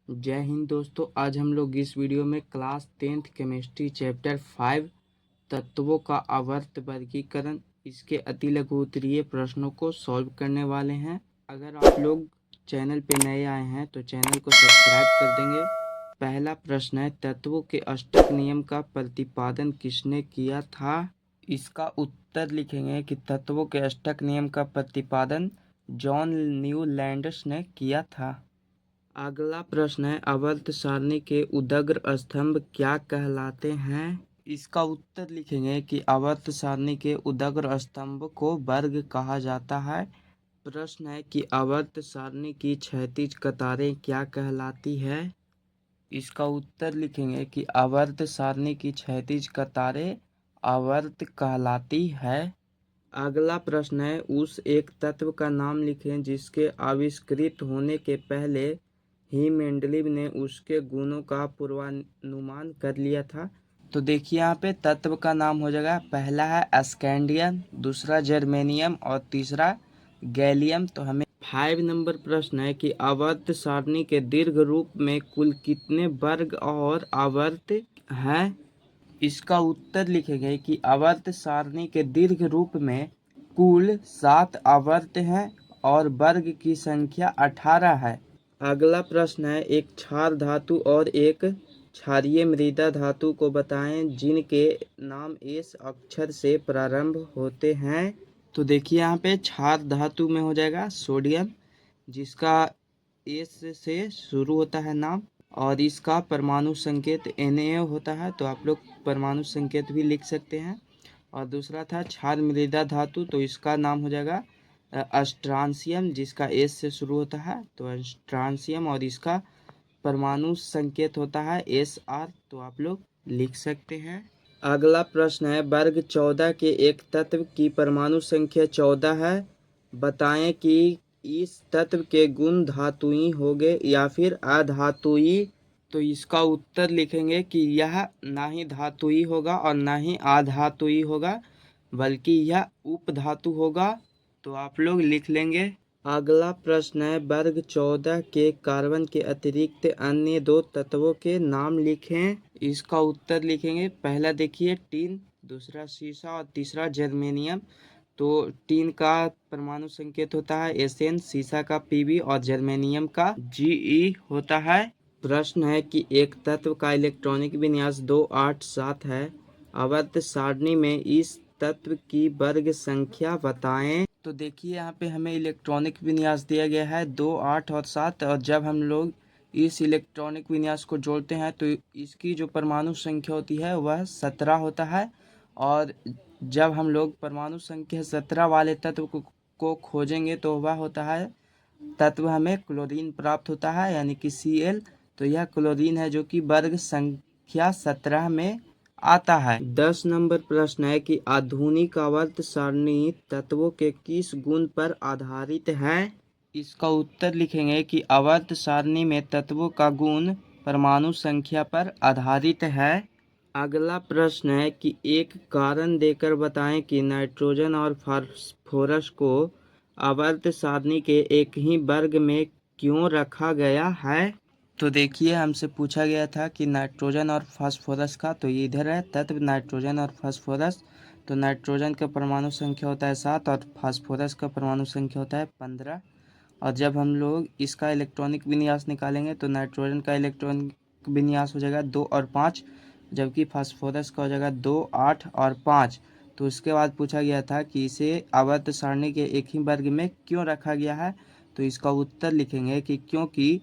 जय हिंद दोस्तों। आज हम लोग इस वीडियो में क्लास 10th केमिस्ट्री चैप्टर 5 तत्वों का आवर्त वर्गीकरण इसके अति लघु उत्तरीय प्रश्नों को सॉल्व करने वाले हैं। अगर आप लोग चैनल पे नए आए हैं तो चैनल को सब्सक्राइब कर देंगे। पहला प्रश्न है, तत्वों के अष्टक नियम का प्रतिपादन किसने किया था? इसका उत्तर लिखेंगे कि तत्वों के अष्टक नियम का प्रतिपादन जॉन न्यूलैंडस ने किया था। अगला प्रश्न है, आवर्त सारणी के उदग्र स्तंभ क्या कहलाते हैं? इसका उत्तर लिखेंगे कि आवर्त सारणी के उदग्र स्तंभ को वर्ग कहा जाता है। प्रश्न है कि आवर्त सारणी की क्षैतिज कतारें क्या कहलाती है? इसका उत्तर लिखेंगे कि आवर्त सारणी की क्षैतिज कतारें आवर्त कहलाती है। अगला प्रश्न है, उस एक तत्व का नाम लिखें जिसके आविष्कृत होने के पहले ही मेंडलीव ने उसके गुणों का पूर्वानुमान कर लिया था। तो देखिए यहाँ पे तत्व का नाम हो जाएगा, पहला है स्कैंडियम, दूसरा जर्मेनियम और तीसरा गैलियम। तो हमें 5 नंबर प्रश्न है कि आवर्त सारणी के दीर्घ रूप में कुल कितने वर्ग और आवर्त हैं? इसका उत्तर लिखेंगे कि आवर्त सारणी के दीर्घ रूप में कुल 7 आवर्त हैं और वर्ग की संख्या 18 है। अगला प्रश्न है, एक क्षार धातु और एक क्षारीय मृदा धातु को बताएं जिनके नाम एस अक्षर से प्रारंभ होते हैं। तो देखिए यहाँ पे क्षार धातु में हो जाएगा सोडियम, जिसका एस से शुरू होता है नाम, और इसका परमाणु संकेत Na होता है। तो आप लोग परमाणु संकेत भी लिख सकते हैं। और दूसरा था क्षार मृदा धातु, तो इसका नाम हो जाएगा अस्ट्रांसियम, जिसका एस से शुरू होता है। तो अस्ट्रांसियम, और इसका परमाणु संकेत होता है Sr। तो आप लोग लिख सकते हैं। अगला प्रश्न है, वर्ग 14 के एक तत्व की परमाणु संख्या 14 है। बताएं कि इस तत्व के गुण धातुई होंगे या फिर अधातुई। तो इसका उत्तर लिखेंगे कि यह ना ही धातुई होगा और ना ही अधातुई होगा, बल्कि यह उपधातु होगा। तो आप लोग लिख लेंगे। अगला प्रश्न है, वर्ग 14 के कार्बन के अतिरिक्त अन्य 2 तत्वों के नाम लिखें। इसका उत्तर लिखेंगे, पहला देखिए टीन, दूसरा सीसा और तीसरा जर्मेनियम। तो टीन का परमाणु संकेत होता है Sn, सीसा का Pb और जर्मेनियम का Ge होता है। प्रश्न है कि एक तत्व का इलेक्ट्रॉनिक विन्यास 287 है। आवर्त सारणी में इस तत्व की वर्ग संख्या बताएं। तो देखिए यहाँ पे हमें इलेक्ट्रॉनिक विन्यास दिया गया है 2, 8 और 7, और जब हम लोग इस इलेक्ट्रॉनिक विन्यास को जोड़ते हैं तो इसकी जो परमाणु संख्या होती है वह 17 होता है। और जब हम लोग परमाणु संख्या 17 वाले तत्व को खोजेंगे तो वह होता है तत्व, हमें क्लोरीन प्राप्त होता है, यानी कि Cl। तो यह क्लोरीन है जो कि वर्ग संख्या 17 में आता है। 10 नंबर प्रश्न है कि आधुनिक आवर्त सारणी तत्वों के किस गुण पर आधारित है? इसका उत्तर लिखेंगे कि आवर्त सारणी में तत्वों का गुण परमाणु संख्या पर आधारित है। अगला प्रश्न है कि एक कारण देकर बताएं कि नाइट्रोजन और फास्फोरस को आवर्त सारणी के एक ही वर्ग में क्यों रखा गया है? तो देखिए हमसे पूछा गया था कि नाइट्रोजन और फास्फोरस का, तो ये इधर है तत्व नाइट्रोजन और फास्फोरस। तो नाइट्रोजन का परमाणु संख्या होता है 7 और फास्फोरस का परमाणु संख्या होता है 15। और जब हम लोग इसका इलेक्ट्रॉनिक विन्यास निकालेंगे तो नाइट्रोजन का इलेक्ट्रॉनिक विन्यास हो जाएगा 2 और 5, जबकि फास्फोरस का हो जाएगा 2, 8 और 5। तो उसके बाद पूछा गया था कि इसे आवर्त सारणी के एक ही वर्ग में क्यों रखा गया है। तो इसका उत्तर लिखेंगे कि क्योंकि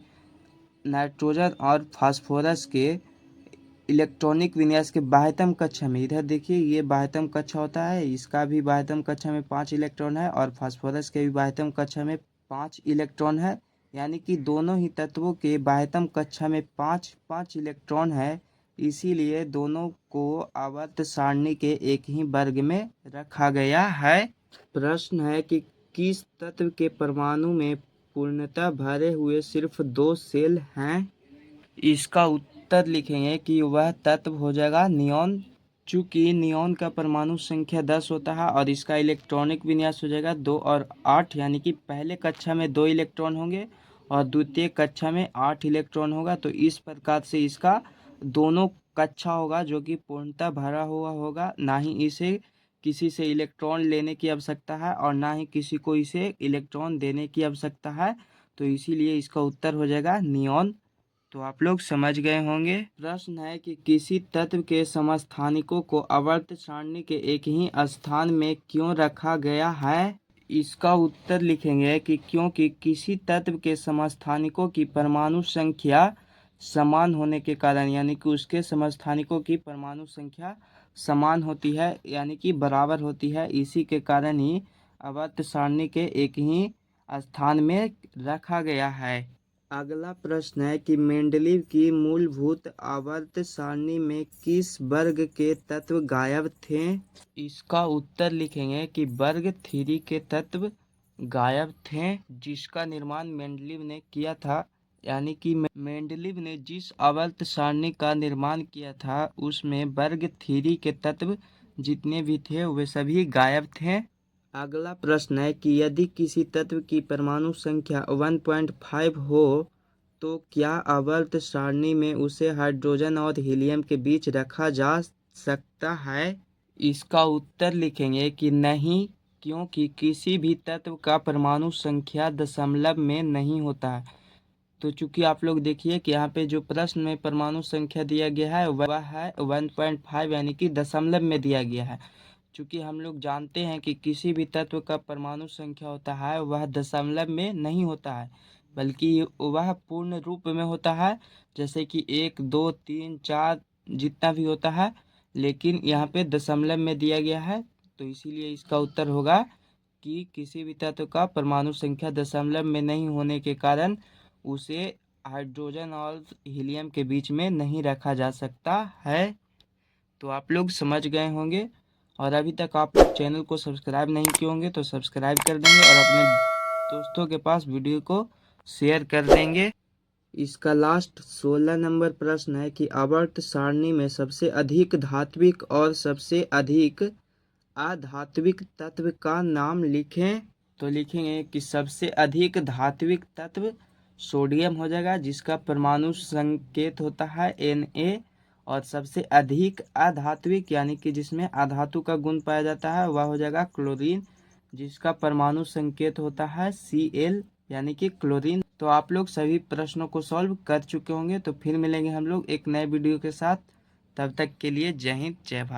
नाइट्रोजन और फास्फोरस के इलेक्ट्रॉनिक विन्यास के बाह्यतम कक्षा में, इधर देखिए ये बाह्यतम कक्षा होता है, इसका भी बाह्यतम कक्षा में 5 इलेक्ट्रॉन है और फास्फोरस के भी बाह्यतम कक्षा में 5 इलेक्ट्रॉन है। यानी कि दोनों ही तत्वों के बाह्यतम कक्षा में 5-5 इलेक्ट्रॉन है, इसीलिए दोनों को आवर्त सारणी के एक ही वर्ग में रखा गया है। प्रश्न है कि किस तत्व के परमाणु में पूर्णतः भरे हुए सिर्फ 2 सेल हैं? इसका उत्तर लिखेंगे कि वह तत्व हो जाएगा नियॉन। चूंकि नियॉन का परमाणु संख्या 10 होता है और इसका इलेक्ट्रॉनिक विन्यास हो जाएगा 2 और 8, यानी कि पहले कक्षा में 2 इलेक्ट्रॉन होंगे और द्वितीय कक्षा में 8 इलेक्ट्रॉन होगा। तो इस प्रकार से इसका दोनों कक्षा होगा जो कि पूर्णतः भरा हुआ होगा, ना ही इसे किसी से इलेक्ट्रॉन लेने की आवश्यकता है और ना ही किसी को इसे इलेक्ट्रॉन देने की आवश्यकता है। तो इसीलिए इसका उत्तर हो जाएगा नियॉन। तो आप लोग समझ गए होंगे। प्रश्न है कि किसी तत्व के समस्थानिकों को आवर्त सारणी के एक ही स्थान में क्यों रखा गया है। इसका उत्तर लिखेंगे कि क्योंकि किसी तत्व के समस्थानिकों की परमाणु संख्या समान होने के कारण, यानी कि उसके समस्थानिकों की परमाणु संख्या समान होती है, यानी कि बराबर होती है। इसी के कारण ही आवर्त सारणी के एक ही स्थान में रखा गया है। अगला प्रश्न है कि मेंडलीव की मूलभूत आवर्त सारणी में किस वर्ग के तत्व गायब थे। इसका उत्तर लिखेंगे कि वर्ग 3 के तत्व गायब थे, जिसका निर्माण मेंडलीव ने किया था। यानी कि मेंडलीव ने जिस आवर्त सारणी का निर्माण किया था उसमें वर्ग 3 के तत्व जितने भी थे वे सभी गायब थे। अगला प्रश्न है कि यदि किसी तत्व की परमाणु संख्या 1.5 हो तो क्या आवर्त सारणी में उसे हाइड्रोजन और हीलियम के बीच रखा जा सकता है। इसका उत्तर लिखेंगे कि नहीं, क्योंकि किसी भी तत्व का परमाणु संख्या दशमलव में नहीं होता है। तो चूंकि आप लोग देखिए कि यहाँ पे जो प्रश्न में परमाणु संख्या दिया गया है वह है 1.5, यानी कि दशमलव में दिया गया है। चूंकि हम लोग जानते हैं कि किसी भी तत्व का परमाणु संख्या होता है वह दशमलव में नहीं होता है, बल्कि वह पूर्ण रूप में होता है, जैसे कि 1, 2, 3, 4 जितना भी होता है, लेकिन यहाँ पे दशमलव में दिया गया है। तो इसीलिए इसका उत्तर होगा कि किसी भी तत्व का परमाणु संख्या दशमलव में नहीं होने के कारण उसे हाइड्रोजन और हीलियम के बीच में नहीं रखा जा सकता है। तो आप लोग समझ गए होंगे। और अभी तक आप लोग चैनल को सब्सक्राइब नहीं किए होंगे तो सब्सक्राइब कर देंगे और अपने दोस्तों के पास वीडियो को शेयर कर देंगे। इसका लास्ट 16 नंबर प्रश्न है कि आवर्त सारणी में सबसे अधिक धात्विक और सबसे अधिक अधात्विक तत्व का नाम लिखें। तो लिखेंगे कि सबसे अधिक धात्विक तत्व सोडियम हो जाएगा, जिसका परमाणु संकेत होता है Na। और सबसे अधिक अधात्विक यानी कि जिसमें अधातु का गुण पाया जाता है वह हो जाएगा क्लोरीन, जिसका परमाणु संकेत होता है Cl, यानी कि क्लोरीन। तो आप लोग सभी प्रश्नों को सॉल्व कर चुके होंगे। तो फिर मिलेंगे हम लोग एक नए वीडियो के साथ। तब तक के लिए जय हिंद, जय भारत।